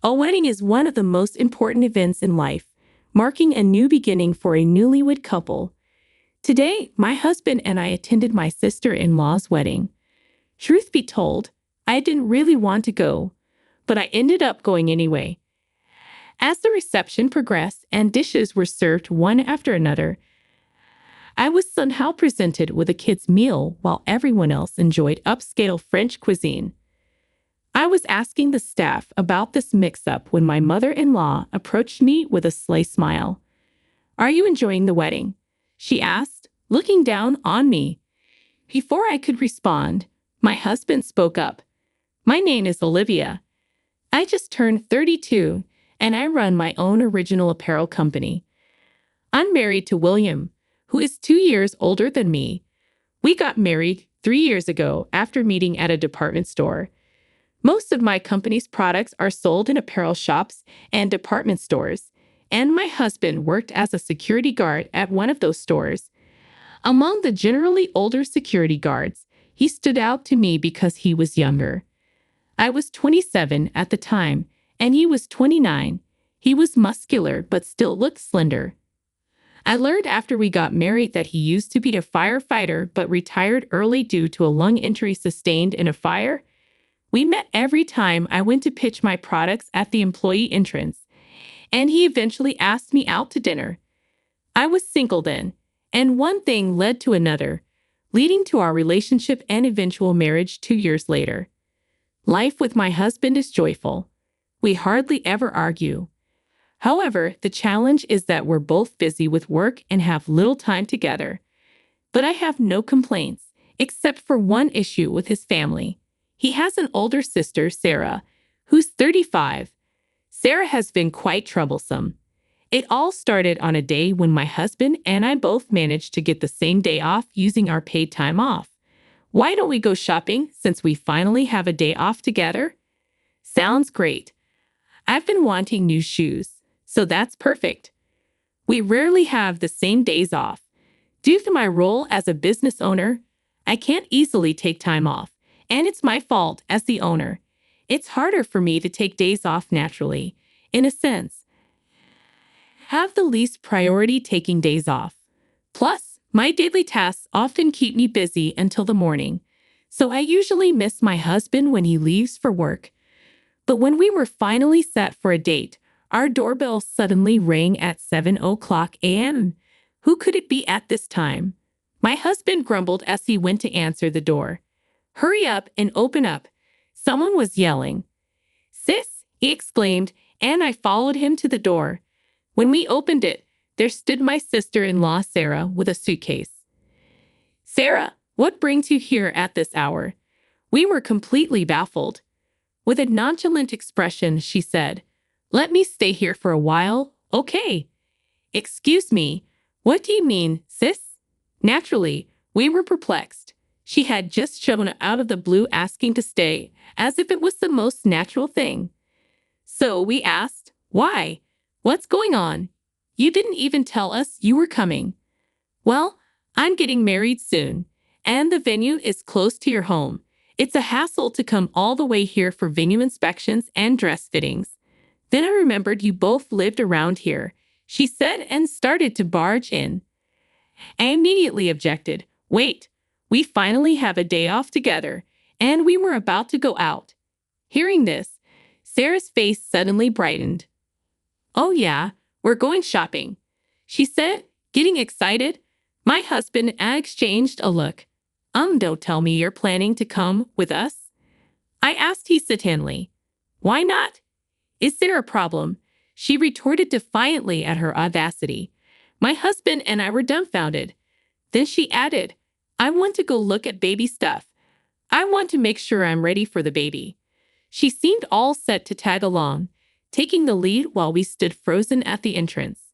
A wedding is one of the most important events in life, marking a new beginning for a newlywed couple. Today, my husband and I attended my sister-in-law's wedding. Truth be told, I didn't really want to go, but I ended up going anyway. As the reception progressed and dishes were served one after another, I was somehow presented with a kid's meal while everyone else enjoyed upscale French cuisine. I was asking the staff about this mix-up when my mother-in-law approached me with a sly smile. "Are you enjoying the wedding?" she asked, looking down on me. Before I could respond, my husband spoke up. "My name is Olivia. I just turned 32, and I run my own original apparel company. I'm married to William, who is 2 years older than me. We got married 3 years ago after meeting at a department store. Most of my company's products are sold in apparel shops and department stores, and my husband worked as a security guard at one of those stores. Among the generally older security guards, he stood out to me because he was younger. I was 27 at the time, and he was 29. He was muscular but still looked slender. I learned after we got married that he used to be a firefighter but retired early due to a lung injury sustained in a fire. We met every time I went to pitch my products at the employee entrance, and he eventually asked me out to dinner. I was single then, and one thing led to another, leading to our relationship and eventual marriage 2 years later. Life with my husband is joyful. We hardly ever argue. However, the challenge is that we're both busy with work and have little time together. But I have no complaints, except for one issue with his family. He has an older sister, Sarah, who's 35. Sarah has been quite troublesome. It all started on a day when my husband and I both managed to get the same day off using our paid time off. "Why don't we go shopping since we finally have a day off together?" Sounds great. I've been wanting new shoes, so that's perfect. We rarely have the same days off. Due to my role as a business owner, I can't easily take time off. And it's my fault as the owner. It's harder for me to take days off naturally, in a sense. Have the least priority taking days off. Plus, my daily tasks often keep me busy until the morning, so I usually miss my husband when he leaves for work. But when we were finally set for a date, our doorbell suddenly rang at 7:00 a.m. Who could it be at this time? My husband grumbled as he went to answer the door. "Hurry up and open up." Someone was yelling. "Sis," he exclaimed, and I followed him to the door. When we opened it, there stood my sister-in-law, Sarah, with a suitcase. "Sarah, what brings you here at this hour?" We were completely baffled. With a nonchalant expression, she said, "Let me stay here for a while, okay?" "Excuse me, what do you mean, sis?" Naturally, we were perplexed. She had just shown out of the blue asking to stay, as if it was the most natural thing. So we asked, "Why? What's going on? You didn't even tell us you were coming." "Well, I'm getting married soon, and the venue is close to your home. It's a hassle to come all the way here for venue inspections and dress fittings. Then I remembered you both lived around here," she said and started to barge in. I immediately objected. "Wait. We finally have a day off together, and we were about to go out." Hearing this, Sarah's face suddenly brightened. "Oh yeah, we're going shopping," she said, getting excited. My husband and I exchanged a look. Don't tell me you're planning to come with us?" I asked hesitantly. "Why not? Is there a problem?" She retorted defiantly at her audacity. My husband and I were dumbfounded. Then she added, "I want to go look at baby stuff. I want to make sure I'm ready for the baby." She seemed all set to tag along, taking the lead while we stood frozen at the entrance.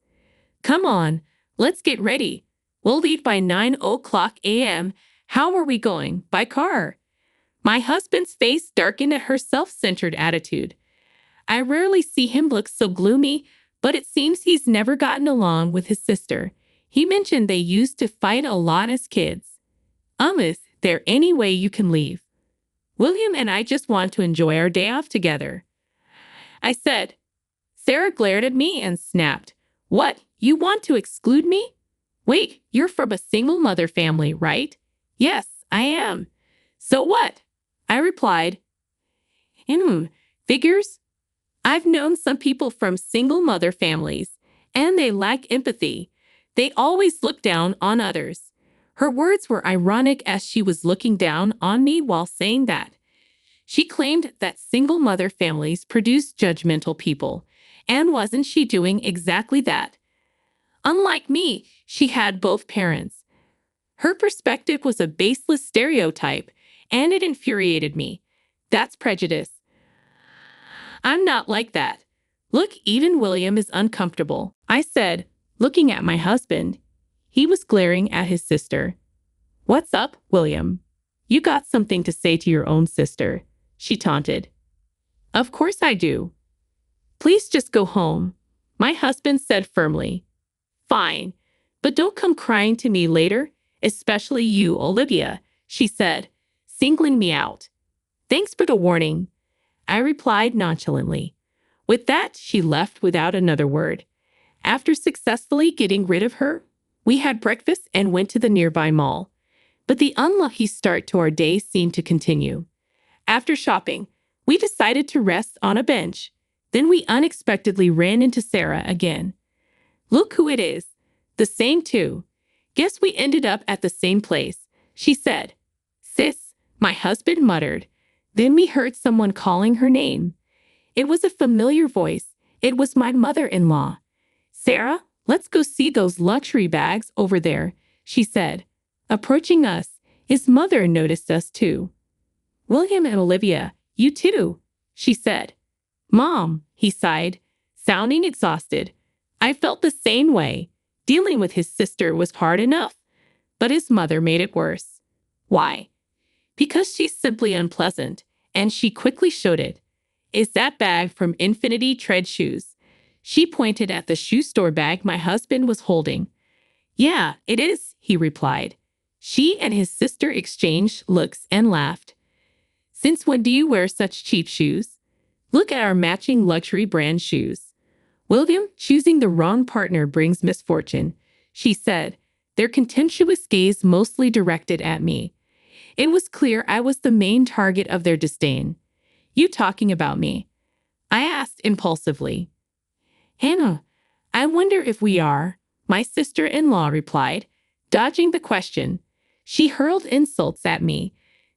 "Come on, let's get ready. We'll leave by 9:00 a.m. How are we going? By car?" My husband's face darkened at her self-centered attitude. I rarely see him look so gloomy, but it seems he's never gotten along with his sister. He mentioned they used to fight a lot as kids. Is there any way you can leave? William and I just want to enjoy our day off together." I said. Sarah glared at me and snapped. What? You want to exclude me? Wait, you're from a single mother family, right? Yes, I am. So what? I replied. Figures? I've known some people from single mother families, and they lack empathy. They always look down on others. Her words were ironic as she was looking down on me while saying that. She claimed that single mother families produce judgmental people, and wasn't she doing exactly that? Unlike me, she had both parents. Her perspective was a baseless stereotype, and it infuriated me. That's prejudice. I'm not like that. Look, even William is uncomfortable, I said, looking at my husband. He was glaring at his sister. What's up, William? You got something to say to your own sister, she taunted. Of course I do. Please just go home, my husband said firmly. Fine, but don't come crying to me later, especially you, Olivia, she said, singling me out. Thanks for the warning, I replied nonchalantly. With that, she left without another word. After successfully getting rid of her, we had breakfast and went to the nearby mall. But the unlucky start to our day seemed to continue. After shopping, we decided to rest on a bench. Then we unexpectedly ran into Sarah again. Look who it is. The same too. Guess we ended up at the same place, she said. Sis, my husband muttered. Then we heard someone calling her name. It was a familiar voice. It was my mother-in-law. Sarah, let's go see those luxury bags over there, she said. Approaching us, his mother noticed us too. William and Olivia, you too, she said. Mom, he sighed, sounding exhausted. I felt the same way. Dealing with his sister was hard enough, but his mother made it worse. Why? Because she's simply unpleasant, and she quickly showed it. Is that bag from Infinity Tread Shoes? She pointed at the shoe store bag my husband was holding. Yeah, it is, he replied. She and his sister exchanged looks and laughed. Since when do you wear such cheap shoes? Look at our matching luxury brand shoes. William, choosing the wrong partner brings misfortune, she said, their contemptuous gaze mostly directed at me. It was clear I was the main target of their disdain. You talking about me? I asked impulsively. Hannah, I wonder if we are, my sister-in-law replied, dodging the question. She hurled insults at me.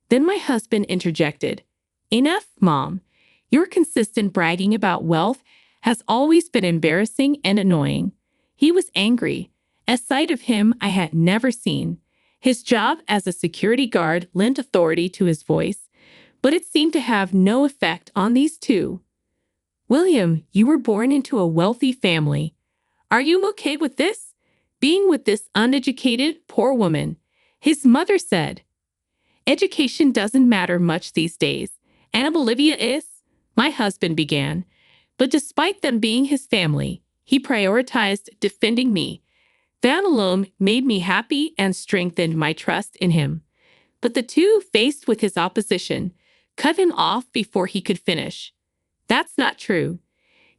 Then my husband interjected. Enough, Mom. Your consistent bragging about wealth has always been embarrassing and annoying. He was angry, a sight of him I had never seen. His job as a security guard lent authority to his voice, but it seemed to have no effect on these two. William, you were born into a wealthy family. Are you okay with this? Being with this uneducated, poor woman, his mother said. Education doesn't matter much these days, and Olivia is, my husband began. But despite them being his family, he prioritized defending me. That alone made me happy and strengthened my trust in him. But the two, faced with his opposition, cut him off before he could finish. That's not true.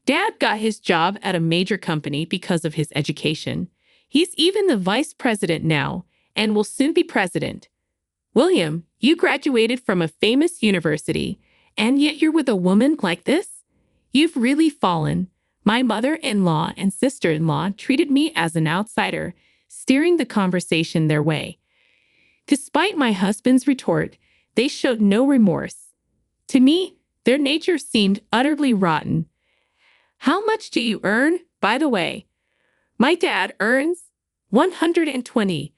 Dad got his job at a major company because of his education. He's even the vice president now and will soon be president. William, you graduated from a famous university, and yet you're with a woman like this? You've really fallen. My mother-in-law and sister-in-law treated me as an outsider, steering the conversation their way. Despite my husband's retort, they showed no remorse. To me, their nature seemed utterly rotten. How much do you earn, by the way? My dad earns 120.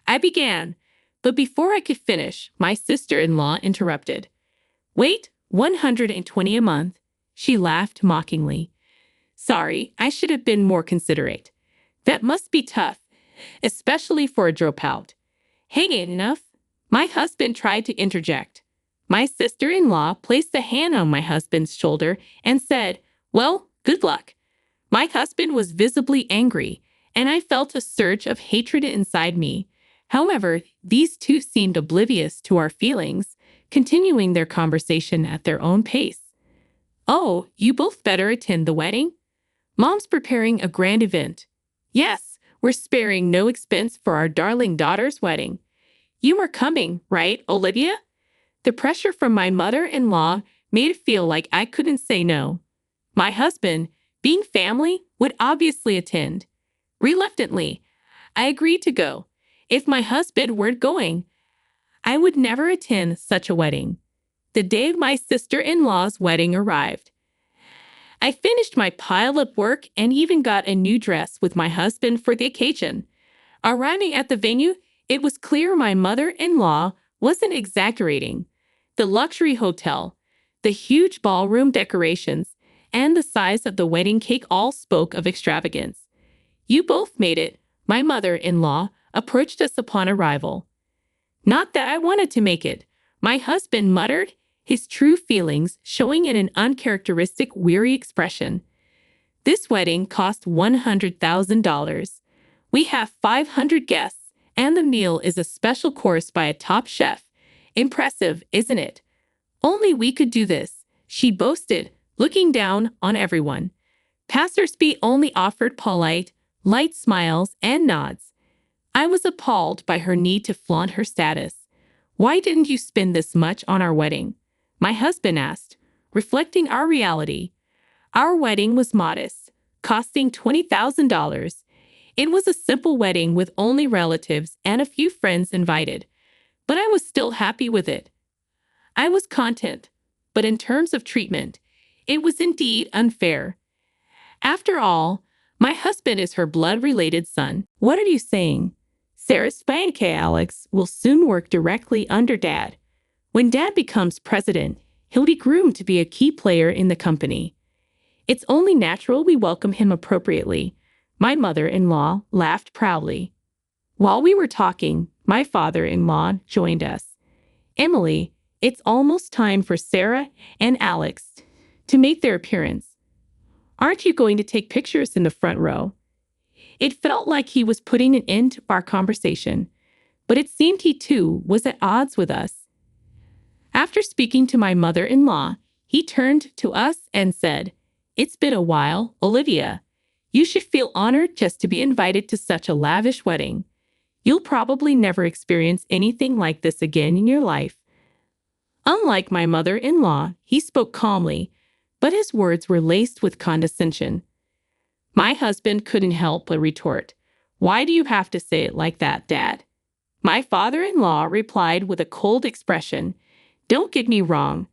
I began, but before I could finish, my sister-in-law interrupted. Wait, 120 a month? She laughed mockingly. Sorry, I should have been more considerate. That must be tough, especially for a dropout. Hang it enough. My husband tried to interject. My sister-in-law placed a hand on my husband's shoulder and said, Well, good luck. My husband was visibly angry, and I felt a surge of hatred inside me. However, these two seemed oblivious to our feelings, continuing their conversation at their own pace. Oh, you both better attend the wedding? Mom's preparing a grand event. Yes, we're sparing no expense for our darling daughter's wedding. You are coming, right, Olivia? The pressure from my mother-in-law made it feel like I couldn't say no. My husband, being family, would obviously attend. Reluctantly, I agreed to go. If my husband weren't going, I would never attend such a wedding. The day of my sister-in-law's wedding arrived. I finished my pile of work and even got a new dress with my husband for the occasion. Arriving at the venue, it was clear my mother-in-law wasn't exaggerating. The luxury hotel, the huge ballroom decorations, and the size of the wedding cake all spoke of extravagance. You both made it, my mother-in-law approached us upon arrival. Not that I wanted to make it, my husband muttered, his true feelings showing in an uncharacteristic weary expression. This wedding cost $100,000. We have 500 guests, and the meal is a special course by a top chef. Impressive, isn't it? Only we could do this, she boasted, looking down on everyone. Passers-by only offered polite, light smiles and nods. I was appalled by her need to flaunt her status. Why didn't you spend this much on our wedding? My husband asked, reflecting our reality. Our wedding was modest, costing $20,000. It was a simple wedding with only relatives and a few friends invited, but I was still happy with it. I was content, but in terms of treatment, it was indeed unfair. After all, my husband is her blood-related son. What are you saying? Sarah's Spank Alex will soon work directly under Dad. When Dad becomes president, he'll be groomed to be a key player in the company. It's only natural we welcome him appropriately. My mother-in-law laughed proudly. While we were talking, my father-in-law joined us. Emily, it's almost time for Sarah and Alex to make their appearance. Aren't you going to take pictures in the front row? It felt like he was putting an end to our conversation, but it seemed he too was at odds with us. After speaking to my mother-in-law, he turned to us and said, "It's been a while, Olivia. You should feel honored just to be invited to such a lavish wedding. You'll probably never experience anything like this again in your life." Unlike my mother-in-law, he spoke calmly, but his words were laced with condescension. My husband couldn't help but retort, "Why do you have to say it like that, Dad?" My father-in-law replied with a cold expression, "Don't get me wrong.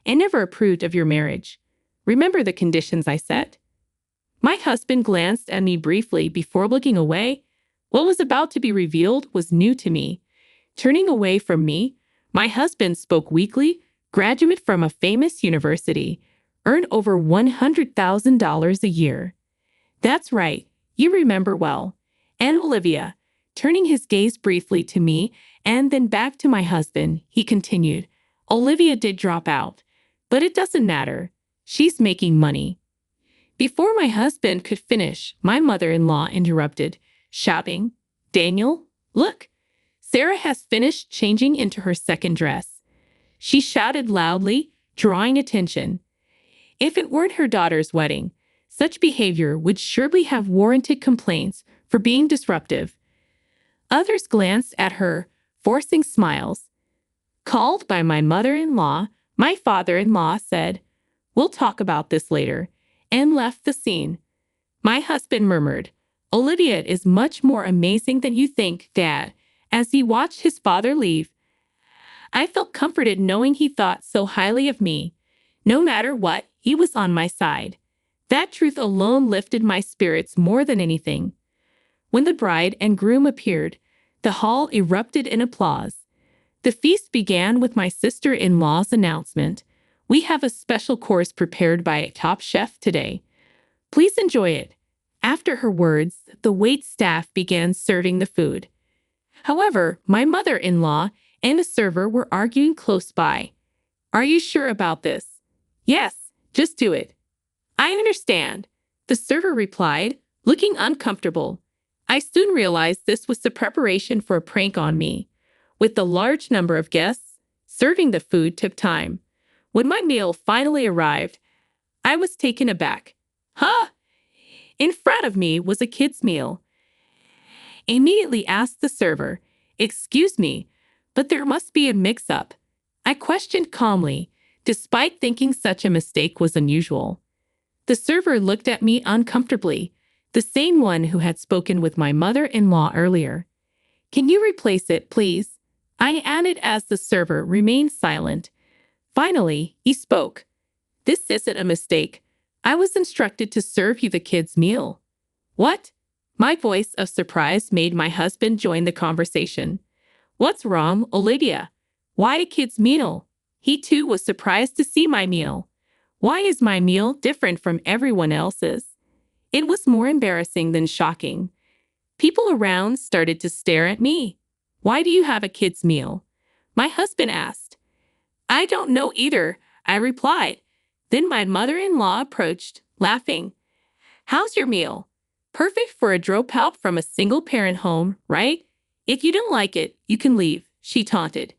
I never approved of your marriage. Remember the conditions I set?" My husband glanced at me briefly before looking away. What was about to be revealed was new to me. Turning away from me, my husband spoke weakly, graduate from a famous university, earned over $100,000 a year. That's right, you remember well. And Olivia, turning his gaze briefly to me and then back to my husband, he continued, Olivia did drop out, but it doesn't matter. She's making money. Before my husband could finish, my mother-in-law interrupted, shouting, "Daniel, look, Sarah has finished changing into her second dress." She shouted loudly, drawing attention. If it weren't her daughter's wedding, such behavior would surely have warranted complaints for being disruptive. Others glanced at her, forcing smiles. Called by my mother-in-law, my father-in-law said, "We'll talk about this later," and left the scene. My husband murmured, "Olivia is much more amazing than you think, Dad," as he watched his father leave. I felt comforted knowing he thought so highly of me. No matter what, he was on my side. That truth alone lifted my spirits more than anything. When the bride and groom appeared, the hall erupted in applause. The feast began with my sister-in-law's announcement. "We have a special course prepared by a top chef today. Please enjoy it." After her words, the wait staff began serving the food. However, my mother-in-law and a server were arguing close by. "Are you sure about this?" "Yes, just do it." "I understand," the server replied, looking uncomfortable. I soon realized this was the preparation for a prank on me. With the large number of guests, serving the food took time. When my meal finally arrived, I was taken aback. Huh? In front of me was a kid's meal. I immediately asked the server, "Excuse me, but there must be a mix-up." I questioned calmly, despite thinking such a mistake was unusual. The server looked at me uncomfortably, the same one who had spoken with my mother-in-law earlier. "Can you replace it, please?" I added as the server remained silent. Finally, he spoke. "This isn't a mistake. I was instructed to serve you the kid's meal." "What?" My voice of surprise made my husband join the conversation. "What's wrong, Olivia? Why a kid's meal?" He too was surprised to see my meal. Why is my meal different from everyone else's? It was more embarrassing than shocking. People around started to stare at me. "Why do you have a kid's meal?" my husband asked. "I don't know either," I replied. Then my mother-in-law approached, laughing. "How's your meal? Perfect for a dropout from a single-parent home, right? If you don't like it, you can leave," she taunted.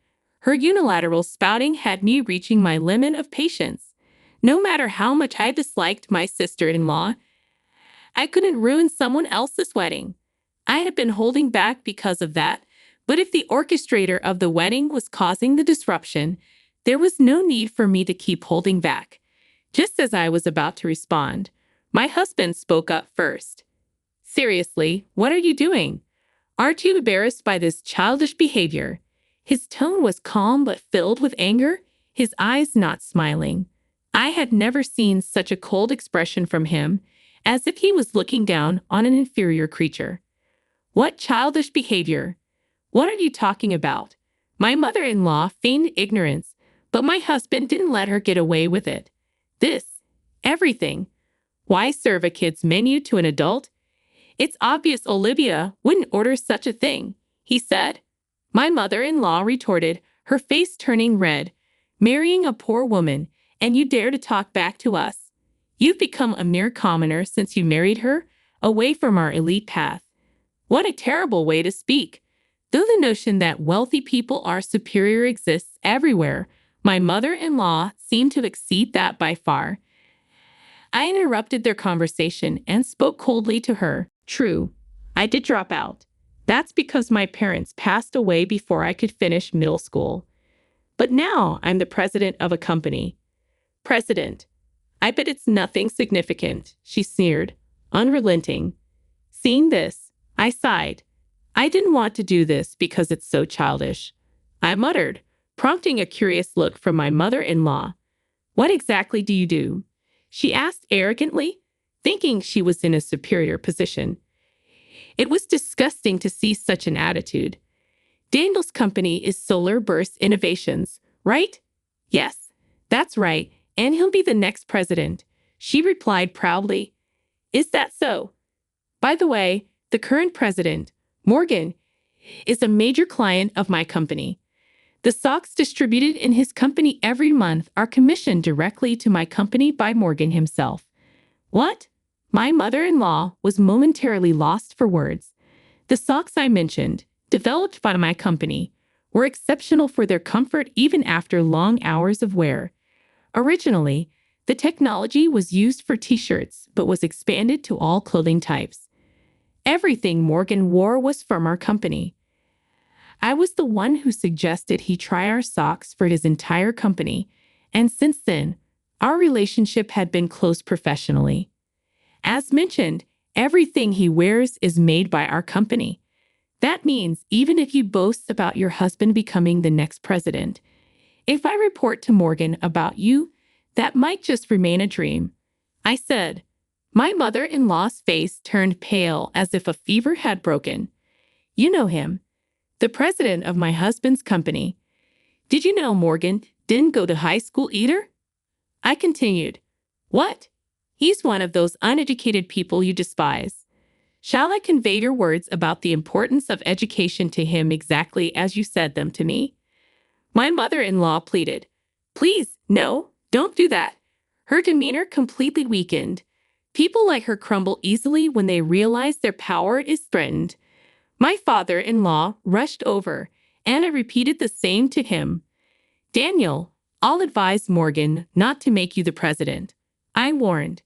Her unilateral spouting had me reaching my limit of patience. No matter how much I disliked my sister-in-law, I couldn't ruin someone else's wedding. I had been holding back because of that, but if the orchestrator of the wedding was causing the disruption, there was no need for me to keep holding back. Just as I was about to respond, my husband spoke up first. "Seriously, what are you doing? Aren't you embarrassed by this childish behavior?" His tone was calm but filled with anger, his eyes not smiling. I had never seen such a cold expression from him, as if he was looking down on an inferior creature. "What childish behavior? What are you talking about?" My mother-in-law feigned ignorance, but my husband didn't let her get away with it. Everything. Why serve a kid's menu to an adult? "It's obvious Olivia wouldn't order such a thing," he said. My mother-in-law retorted, her face turning red. "Marrying a poor woman, and you dare to talk back to us? You've become a mere commoner since you married her, away from our elite path." What a terrible way to speak. Though the notion that wealthy people are superior exists everywhere, my mother-in-law seemed to exceed that by far. I interrupted their conversation and spoke coldly to her. "True, I did drop out. That's because my parents passed away before I could finish middle school. But now I'm the president of a company." "President? I bet it's nothing significant," she sneered, unrelenting. Seeing this, I sighed. "I didn't want to do this because it's so childish," I muttered, prompting a curious look from my mother-in-law. "What exactly do you do?" she asked arrogantly, thinking she was in a superior position. It was disgusting to see such an attitude. "Daniel's company is Solar Burst Innovations, right?" "Yes, that's right, and he'll be the next president," she replied proudly. "Is that so? By the way, the current president, Morgan, is a major client of my company. The stocks distributed in his company every month are commissioned directly to my company by Morgan himself." "What?" My mother-in-law was momentarily lost for words. The socks I mentioned, developed by my company, were exceptional for their comfort even after long hours of wear. Originally, the technology was used for t-shirts but was expanded to all clothing types. Everything Morgan wore was from our company. I was the one who suggested he try our socks for his entire company, and since then, our relationship had been close professionally. As mentioned, everything he wears is made by our company. That means even if you boast about your husband becoming the next president, if I report to Morgan about you, that might just remain a dream," I said. My mother-in-law's face turned pale as if a fever had broken. "You know him, the president of my husband's company. Did you know Morgan didn't go to high school either?" I continued. "What? He's one of those uneducated people you despise. Shall I convey your words about the importance of education to him exactly as you said them to me?" My mother-in-law pleaded. "Please, no, don't do that." Her demeanor completely weakened. People like her crumble easily when they realize their power is threatened. My father-in-law rushed over, and I repeated the same to him. "Daniel, I'll advise Morgan not to make you the president, I warned.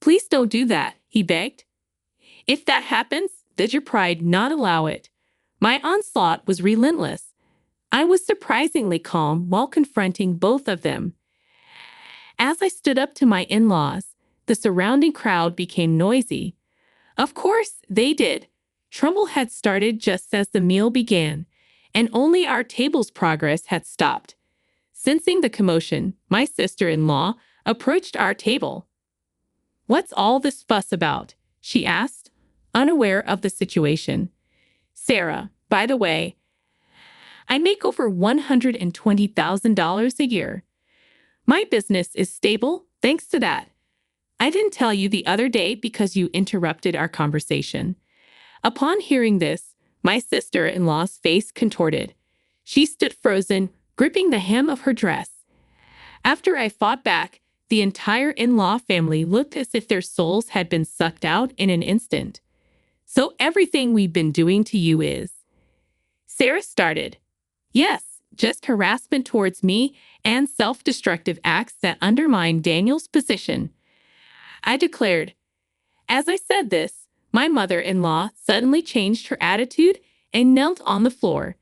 Please don't do that, he begged. If that happens, does your pride not allow it? My onslaught was relentless. I was surprisingly calm while confronting both of them. As I stood up to my in-laws, the surrounding crowd became noisy. Of course, they did. Trouble had started just as the meal began, and only our table's progress had stopped. Sensing the commotion, my sister-in-law approached our table. "What's all this fuss about?" she asked, unaware of the situation. "Sarah, by the way, I make over $120,000 a year. My business is stable thanks to that. I didn't tell you the other day because you interrupted our conversation." Upon hearing this, my sister-in-law's face contorted. She stood frozen, gripping the hem of her dress. After I fought back, the entire in-law family looked as if their souls had been sucked out in an instant. "So everything we've been doing to you is—" Sarah started. "Yes, just harassment towards me and self-destructive acts that undermine Daniel's position," I declared. As I said this, my mother-in-law suddenly changed her attitude and knelt on the floor.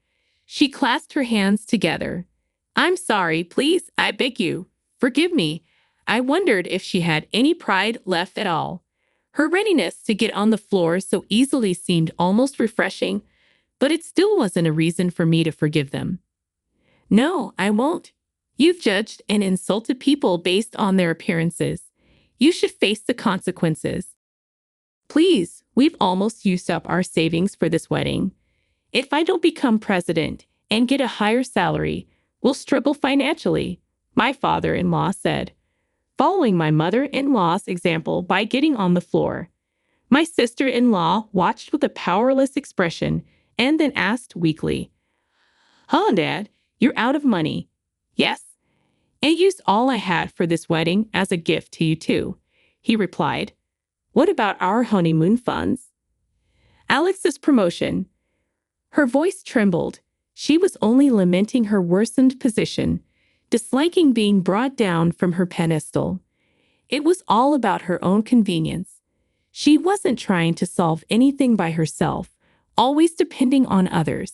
She clasped her hands together. "I'm sorry, please, I beg you. Forgive me." I wondered if she had any pride left at all. Her readiness to get on the floor so easily seemed almost refreshing, but it still wasn't a reason for me to forgive them. "No, I won't. You've judged and insulted people based on their appearances. You should face the consequences. Please, we've almost used up our savings for this wedding. If I don't become president and get a higher salary, we'll struggle financially," my father-in-law said, following my mother-in-law's example by getting on the floor. My sister-in-law watched with a powerless expression and then asked weakly, "Huh, Dad, you're out of money?" "Yes, and used all I had for this wedding as a gift to you too," he replied. "What about our honeymoon funds?" "Alex's promotion." Her voice trembled. She was only lamenting her worsened position, disliking being brought down from her pedestal. It was all about her own convenience. She wasn't trying to solve anything by herself, always depending on others.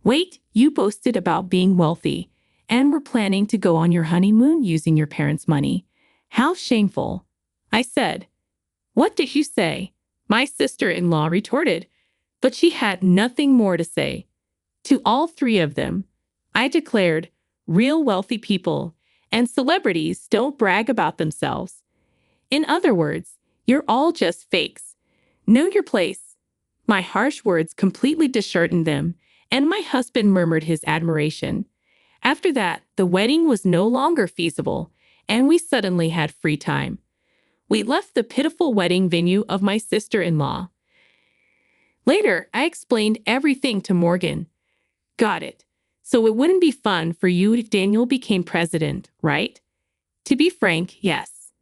"Wait, you boasted about being wealthy and were planning to go on your honeymoon using your parents' money. How shameful," I said. "What did you say?" my sister-in-law retorted, but she had nothing more to say. To all three of them, I declared, real wealthy people and celebrities don't brag about themselves. In other words, you're all just fakes. Know your place. My harsh words completely disheartened them, and my husband murmured his admiration. After that, the wedding was no longer feasible, and we suddenly had free time. We left the pitiful wedding venue of my sister-in-law. Later, I explained everything to Morgan. "Got it. So it wouldn't be fun for you if Daniel became president, right?" "To be frank, yes.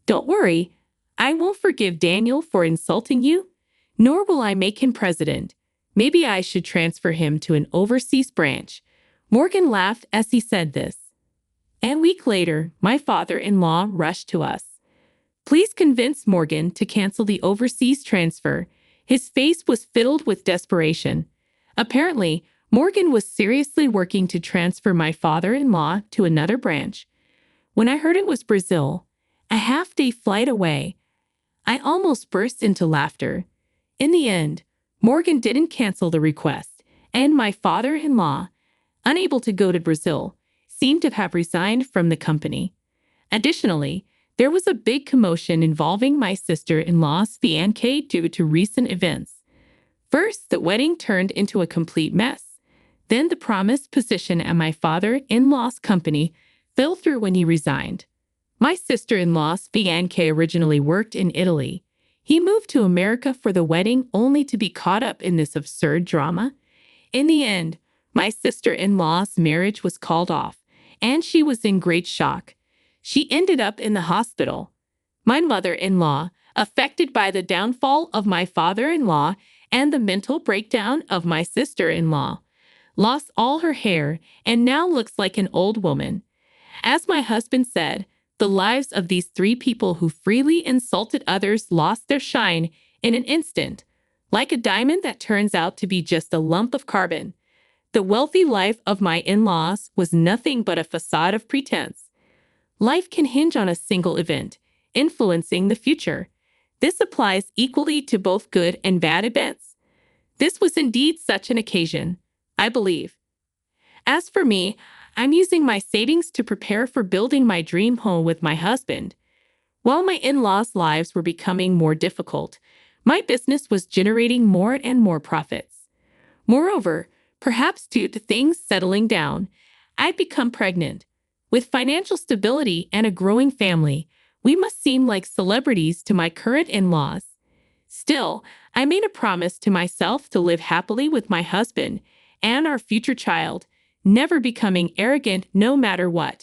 Don't worry, I won't forgive Daniel for insulting you, nor will I make him president. Maybe I should transfer him to an overseas branch." Morgan laughed as he said this. A week later, my father-in-law rushed to us. "Please convince Morgan to cancel the overseas transfer." His face was filled with desperation. Apparently, Morgan was seriously working to transfer my father-in-law to another branch. When I heard it was Brazil, a half-day flight away, I almost burst into laughter. In the end, Morgan didn't cancel the request, and my father-in-law, unable to go to Brazil, seemed to have resigned from the company. Additionally, there was a big commotion involving my sister-in-law's fiancé due to recent events. First, the wedding turned into a complete mess. Then the promised position at my father-in-law's company fell through when he resigned. My sister-in-law's fiancé originally worked in Italy. He moved to America for the wedding only to be caught up in this absurd drama. In the end, my sister-in-law's marriage was called off, and she was in great shock. She ended up in the hospital. My mother-in-law, affected by the downfall of my father-in-law and the mental breakdown of my sister-in-law, lost all her hair and now looks like an old woman. As my husband said, the lives of these three people who freely insulted others lost their shine in an instant, like a diamond that turns out to be just a lump of carbon. The wealthy life of my in-laws was nothing but a facade of pretense. Life can hinge on a single event, influencing the future. This applies equally to both good and bad events. This was indeed such an occasion, I believe. As for me, I'm using my savings to prepare for building my dream home with my husband. While my in-laws' lives were becoming more difficult, my business was generating more and more profits. Moreover, perhaps due to things settling down, I'd become pregnant. With financial stability and a growing family, we must seem like celebrities to my current in-laws. Still, I made a promise to myself to live happily with my husband and our future child, never becoming arrogant no matter what.